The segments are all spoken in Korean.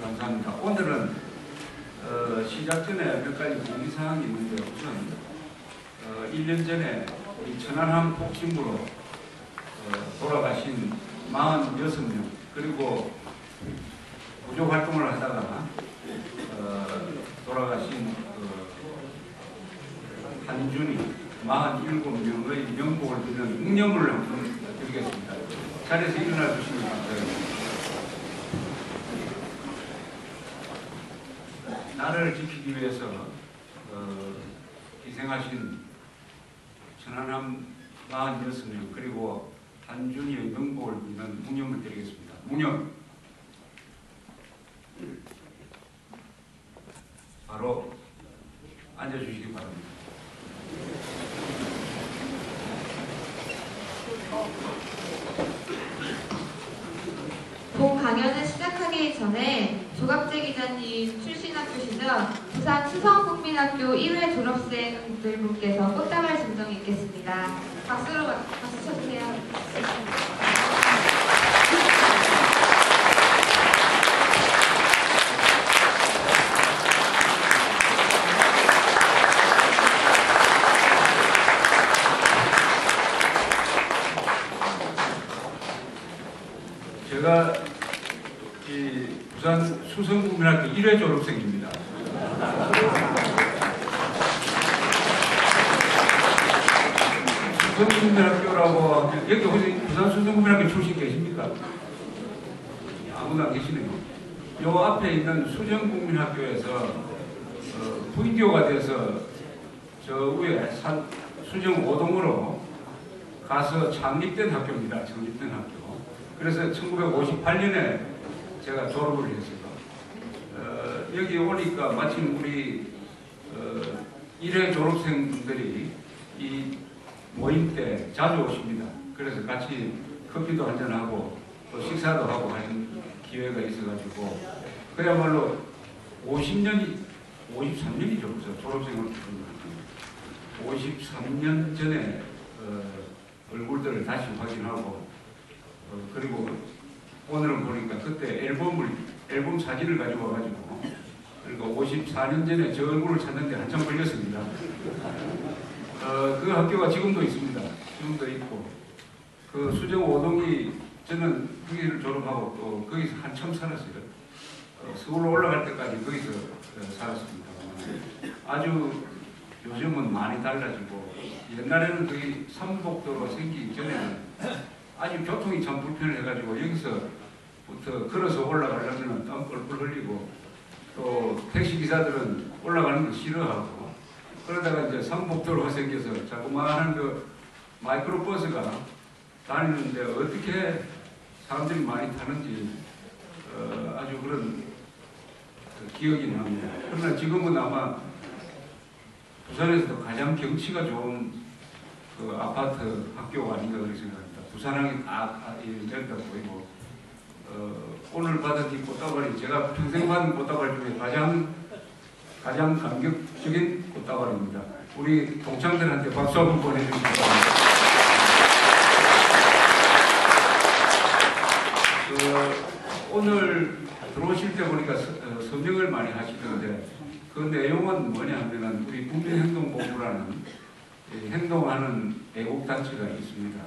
감사합니다. 오늘은 시작 전에 몇 가지 공지사항이 있는데 우선 1년 전에 우리 천안함 폭침으로 돌아가신 46명 그리고 구조 활동을 하다가 돌아가신 한준이 47명의 명복을 빌는 묵념을 한번 드리겠습니다. 자리에서 일어나 주시면 감사합니다. 나라를 지키기 위해서 희생하신 천안함 46명 그리고 한준이의 명복을 빌는 묵념을 드리겠습니다. 묵념. 바로 앉아주시기 바랍니다. 본 강연을 시작하기 전에 조갑재 기자님 출신학교 시절 부산 수성국민학교 1회 졸업생들 분께서 꽃다발 증정이 있겠습니다. 박수 쳐주세요. 제가 부산 수성국민학교 1회 졸업생입니다. 수성국민학교라고 여기 혹시 부산 수성국민학교 출신 계십니까? 아무도 안 계시네요. 요 앞에 있는 수정국민학교에서 분교가 돼서 저 위에 수정 5동으로 가서 창립된 학교입니다. 창립된 학교. 그래서 1958년에 제가 졸업을 했어요. 여기 오니까 마침 우리 1회 졸업생분들이 이 모임 때 자주 오십니다. 그래서 같이 커피도 한잔하고 또 식사도 하고 하는 기회가 있어가지고 그야말로 53년이죠. 그래서 졸업생을 53년 전에 얼굴들을 다시 확인하고 그리고 오늘은 보니까 그때 앨범 사진을 가지고 와가지고 그러니까 54년 전에 저 얼굴을 찾는데 한참 걸렸습니다. 그 학교가 지금도 있습니다. 지금도 있고 그 수정 5동이 저는 거기를 졸업하고 또 거기서 한참 살았어요. 서울로 올라갈 때까지 거기서 살았습니다. 아주 요즘은 많이 달라지고 옛날에는 거기 삼복도로 생기기 전에는 아주 교통이 참 불편해가지고 여기서부터 걸어서 올라가려면 땀 뻘뻘 흘리고 또 택시기사들은 올라가는 거 싫어하고 그러다가 이제 삼복도로가 생겨서 자그마한 그 마이크로버스가 다니는데 어떻게 사람들이 많이 타는지 아주 그런 기억이 납니다. 그러나 지금은 아마 부산에서도 가장 경치가 좋은 그 아파트 학교가 아닌가 그렇게 생각합니다. 부산항이 저기다 보이고 오늘 받은 이 꽃다발이 제가 평생 받은 꽃다발 중에 가장 감격적인 꽃다발입니다. 우리 동창들한테 박수 한번 보내주시기 바랍니다. 오늘 들어오실 때 보니까 서명을 많이 하시던데 그 내용은 뭐냐 하면은 우리 국민행동본부라는 행동하는 애국단체가 있습니다.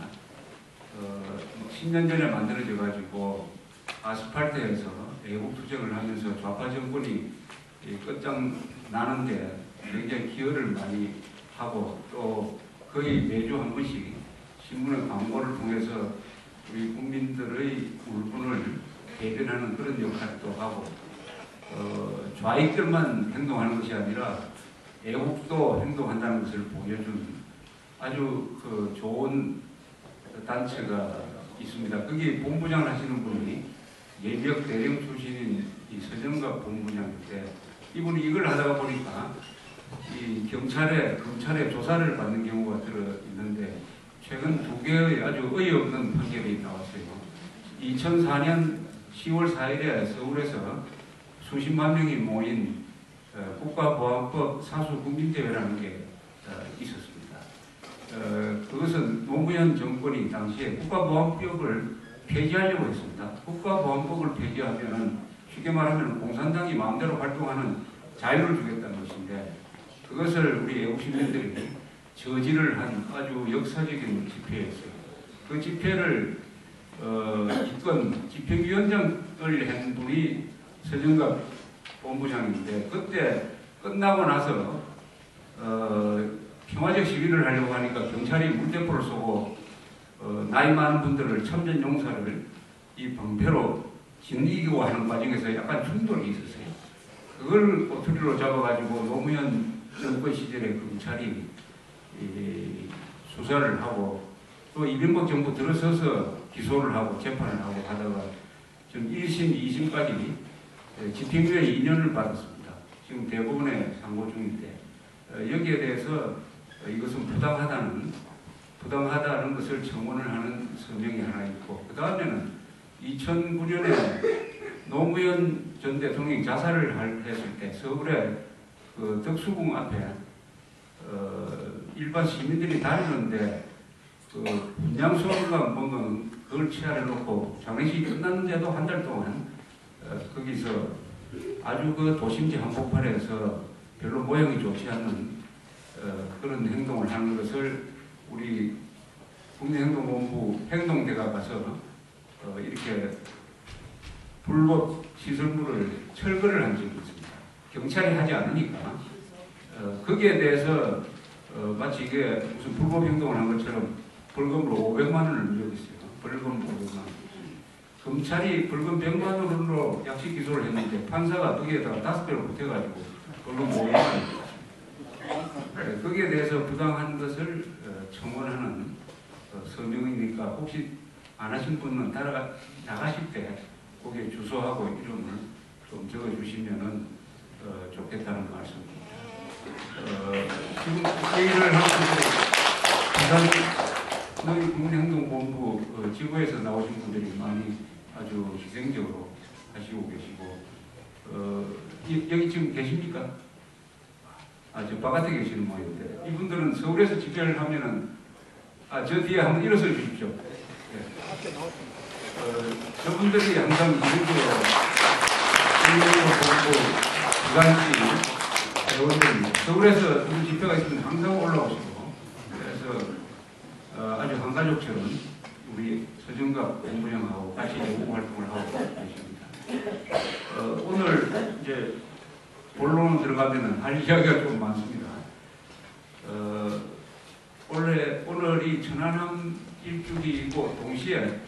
10년 전에 만들어져 가지고 아스팔트에서 애국투쟁을 하면서 좌파 정권이 끝장 나는데 굉장히 기여를 많이 하고 또 거의 매주 한 번씩 신문의 광고를 통해서 우리 국민들의 울분을 대변하는 그런 역할도 하고 좌익들만 행동하는 것이 아니라 애국도 행동한다는 것을 보여준 아주 좋은 단체가 있습니다. 거기 본부장을 하시는 분이 예비역 대령 출신인 이 서정갑 본부장인데 이분이 이걸 하다가 보니까 이 검찰에 조사를 받는 경우가 들어 있는데 최근 2개의 아주 어이없는 판결이 나왔어요. 2004년 10월 4일에 서울에서 수십만 명이 모인 국가보안법 사수국민대회라는 게 있었습니다. 그것은 노무현 정권이 당시에 국가보안법을 폐지하려고 했습니다. 국가보안법을 폐지하면 쉽게 말하면 공산당이 마음대로 활동하는 자유를 주겠다는 것인데 그것을 우리 애국 시민들이 저지를 한 아주 역사적인 집회였어요. 그 집회를 이건 집행위원장을 한 분이 서정갑 본부장인데 그때 끝나고 나서 평화적 시위를 하려고 하니까 경찰이 물대포를 쏘고 나이 많은 분들을 참전 용사를 이 방패로 진이기고 하는 과정에서 약간 충돌이 있었어요. 그걸 꼬투리로 잡아가지고 노무현 정권 시절에 검찰이 수사를 하고 또 이명박 정부 들어서서 기소를 하고 재판을 하고 하다가 지금 1심, 2심까지 집행유예 2년을 받았습니다. 지금 대법원에 상고 중인데 여기에 대해서 이것은 부당하다는 것을 청원을 하는 서명이 하나 있고 그 다음에는 2009년에 노무현 전 대통령이 자살을 했을 때 서울의 그 덕수궁 앞에 일반 시민들이 다니는데 그 분향소가 뭔가 그걸 치아를 놓고 장례식이 끝났는데도 한 달 동안 거기서 아주 그 도심지 한복판에서 별로 모양이 좋지 않는 그런 행동을 하는 것을 우리 국민행동본부 행동대가 가서 이렇게 불법 시설물을 철거를 한 적이 있습니다. 경찰이 하지 않으니까 거기에 대해서 마치 이게 무슨 불법 행동을 한 것처럼 벌금으로 500만 원을 물렸어요. 벌금 500만 원. 검찰이 벌금 100만 원으로 약식 기소를 했는데 판사가 거기에다가 5배로 보태가지고 벌금 500만 원. 거기에 대해서 부당한 것을 청원하는 서명이니까 혹시 안 하신 분은 나가실 때 거기에 주소하고 이름을 좀 적어주시면은 좋겠다는 말씀입니다. 지금 회의를 하고 부산 너희 국민행동본부 지구에서 나오신 분들이 많이 아주 희생적으로 하시고 계시고 여기 지금 계십니까? 저 바깥에 계시는 모양인데 이분들은 서울에서 집회를 하면은 저 뒤에 한번 일어서 주십시오. 네. 저분들이 항상 이렇게요. 부산시 의원들입니다. 서울에서 무슨 집회가 있으면 항상 올라오시고 그래서 아주 한 가족처럼 우리 서정갑 본부장하고 같이 외국 활동을 하고 계십니다. 오늘 이제 본론 들어가면은 할 이야기가 좀 많습니다. 오늘이 천안함 일주기이고 동시에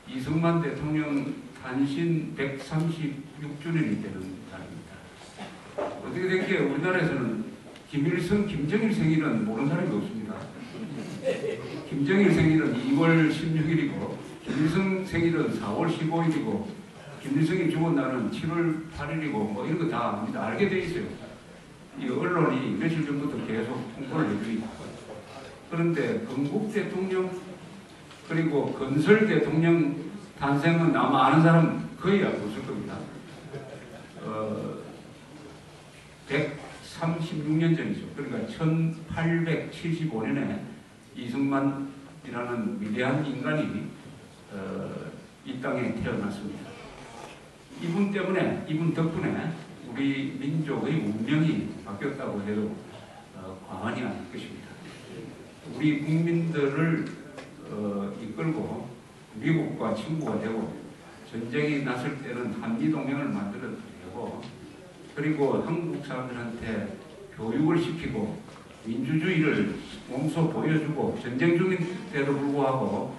이승만 대통령 탄신 136주년이 되는 날입니다. 어떻게 된 게 우리나라에서는 김일성, 김정일 생일은 모르는 사람이 없습니다. 김정일 생일은 2월 16일이고 김일성 생일은 4월 15일이고 김일성이 죽은 날은 7월 8일이고 뭐 이런 거 다 압니다. 알게 돼 있어요. 이 언론이 며칠 전부터 계속 홍보를 해주고 있고 그런데 건국 대통령 그리고 건설 대통령 탄생은 아마 아는 사람 거의 없을 겁니다. 136년 전이죠. 그러니까 1875년에 이승만이라는 위대한 인간이 이 땅에 태어났습니다. 이분 덕분에 우리 민족의 운명이 바뀌었다고 해도 과언이 아닐 것입니다. 우리 국민들을 이끌고 미국과 친구가 되고 전쟁이 났을 때는 한미동맹을 만들어내고 그리고 한국 사람들한테 교육을 시키고 민주주의를 몸소 보여주고 전쟁 중인데도 불구하고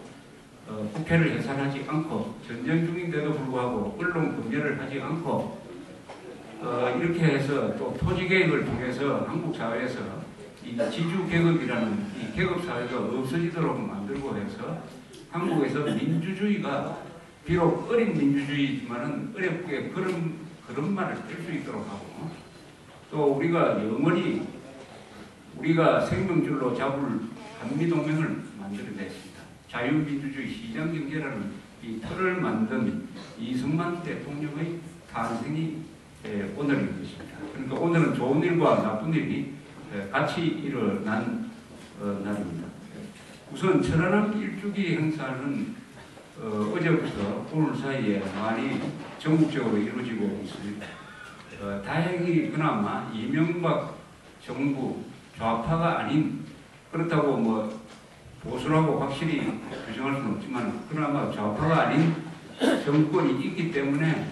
국회를 해산하지 않고 전쟁 중인데도 불구하고 언론 검열을 하지 않고 이렇게 해서 또 토지개혁을 통해서 한국 사회에서 이 지주계급이라는 이 계급사회가 없어지도록 만들고 해서 한국에서 민주주의가 비록 어린 민주주의지만은 어렵게 걸음마를 뗄 수 있도록 하고 또 우리가 영원히 우리가 생명줄로 잡을 한미동맹을 만들어냈습니다. 자유민주주의 시장경제라는 이 틀을 만든 이승만 대통령의 탄생이 오늘인 것입니다. 그러니까 오늘은 좋은 일과 나쁜 일이 같이 일어난 날입니다. 우선 천안함 일주기 행사는 어제부터 오늘 사이에 많이 전국적으로 이루어지고 있습니다. 다행히 그나마 이명박 정부 좌파가 아닌, 그렇다고 뭐 보수라고 확실히 규정할 수는 없지만 그나마 좌파가 아닌 정권이 있기 때문에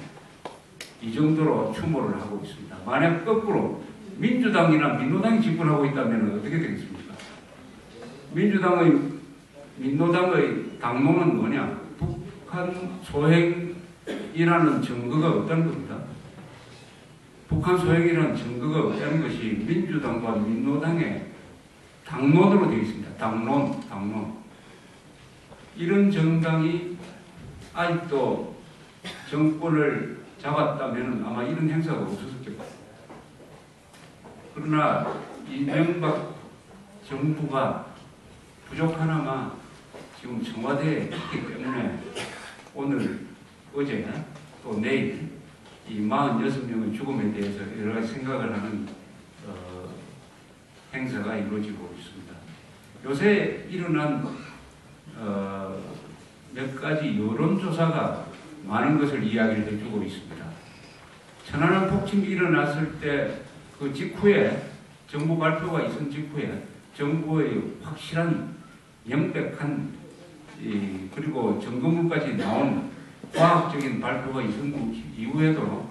이 정도로 추모를 하고 있습니다. 만약 거꾸로 민주당이나 민노당이 집권하고 있다면 어떻게 되겠습니까? 민노당의 당론은 뭐냐? 북한 소행이라는 증거가 없다는 겁니다. 북한 소행이라는 증거가 없다는 것이 민주당과 민노당의 당론으로 되어 있습니다. 당론. 이런 정당이 아직도 정권을 잡았다면 아마 이런 행사가 없었을 겁니다. 그러나 이명박 정부가 부족하나마 지금 청와대에 있기 때문에 오늘, 어제, 또 내일 이 46명의 죽음에 대해서 여러 가지 생각을 하는 행사가 이루어지고 있습니다. 요새 일어난 몇 가지 여론조사가 많은 것을 이야기를 해주고 있습니다. 천안함 폭침이 일어났을 때 그 직후에, 정부 발표가 있은 직후에 정부의 확실한 명백한 그리고 점검문까지 나온 과학적인 발표가 있은 이후에도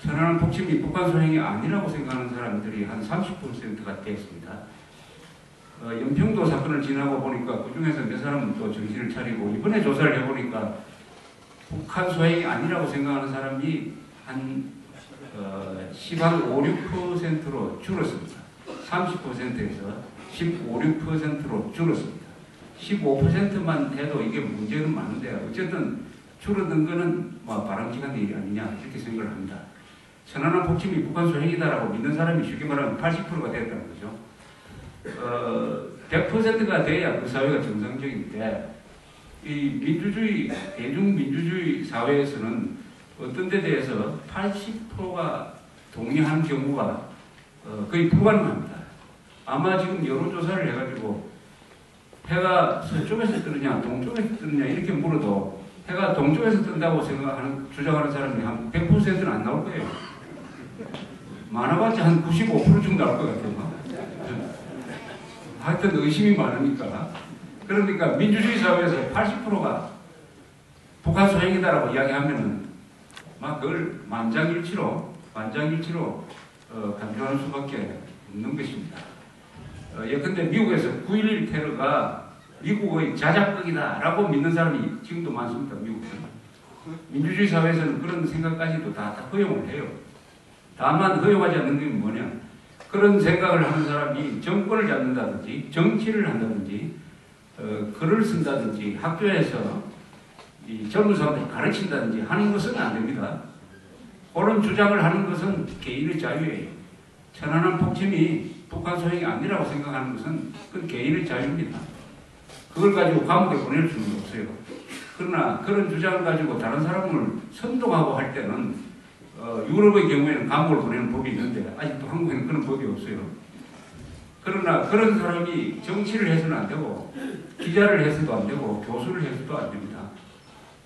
천안함 폭침이 북한 소행이 아니라고 생각하는 사람들이 한 30%가 됐습니다. 연평도 사건을 지나고 보니까 그 중에서 몇 사람은 또 정신을 차리고 이번에 조사를 해보니까 북한 소행이 아니라고 생각하는 사람이 한 15, 6%로 줄었습니다. 30%에서 15, 6%로 줄었습니다. 15%만 해도 이게 문제는 많은데 어쨌든 줄어든 거는 뭐 바람직한 일이 아니냐 이렇게 생각을 합니다. 천안함 폭침이 북한 소행이다라고 믿는 사람이 쉽게 말하면 80%가 됐다는 거죠. 100%가 돼야 그 사회가 정상적인데 이 민주주의, 대중민주주의 사회에서는 어떤 데 대해서 80%가 동의하는 경우가 거의 불가능합니다. 아마 지금 여론조사를 해가지고 해가 서쪽에서 뜨느냐 동쪽에서 뜨느냐 이렇게 물어도 해가 동쪽에서 뜬다고 주장하는 사람이 한 100%는 안 나올 거예요. 많아봤자 한 95% 정도 나올 것 같아요. 하여튼 의심이 많으니까. 그러니까 민주주의 사회에서 80%가 북한 소행이다라고 이야기하면은 막 그걸 만장일치로 간주하는 수밖에 없는 것입니다. 예컨대 미국에서 9.11 테러가 미국의 자작극이다라고 믿는 사람이 지금도 많습니다. 미국에서. 민주주의 사회에서는 그런 생각까지도 다 허용을 해요. 다만 허용하지 않는 게 뭐냐? 그런 생각을 하는 사람이 정권을 잡는다든지 정치를 한다든지 글을 쓴다든지 학교에서 이 젊은 사람들 가르친다든지 하는 것은 안 됩니다. 그런 주장을 하는 것은 개인의 자유예요. 천안함 폭침이 북한 소행이 아니라고 생각하는 것은 그건 개인의 자유입니다. 그걸 가지고 감옥에 보낼 수는 없어요. 그러나 그런 주장을 가지고 다른 사람을 선동하고 할 때는 유럽의 경우에는 감옥을 보내는 법이 있는데 아직도 한국에는 그런 법이 없어요. 그러나 그런 사람이 정치를 해서는 안 되고 기자를 해서도 안 되고 교수를 해서도 안 됩니다.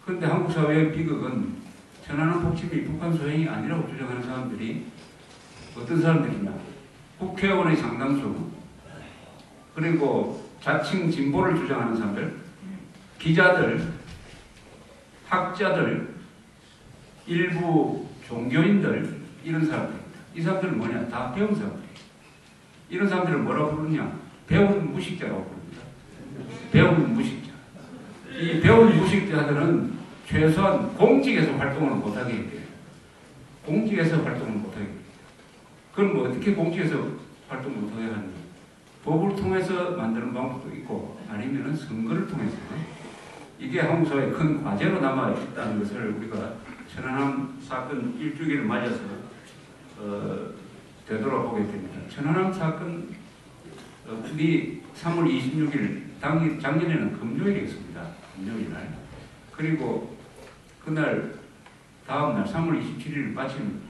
그런데 한국 사회의 비극은 천안함 폭침이 북한 소행이 아니라고 주장하는 사람들이 어떤 사람들이냐? 국회의원의 상당수, 그리고 자칭 진보를 주장하는 사람들, 기자들, 학자들, 일부 종교인들, 이런 사람들입니다. 이 사람들은 뭐냐? 다 배운 사람들이에요. 이런 사람들을 뭐라고 부르냐? 배운 무식자라고 부릅니다. 배운 무식자. 이 배운 무식자들은 최소한 공직에서 활동을 못하게 해야 돼요. 공직에서 활동을 못하게 해야 돼요. 그럼 뭐 어떻게 공직에서 활동을 못하게 하느냐? 법을 통해서 만드는 방법도 있고 아니면 선거를 통해서 이게 한국 사회의 큰 과제로 남아있다는 것을 우리가 천안함 사건 1주기를 맞아서 되돌아보게 됩니다. 천안함 사건 우리 3월 26일 작년에는 금요일이었습니다. 금요일 날. 그리고 그날 다음날 3월 27일 마침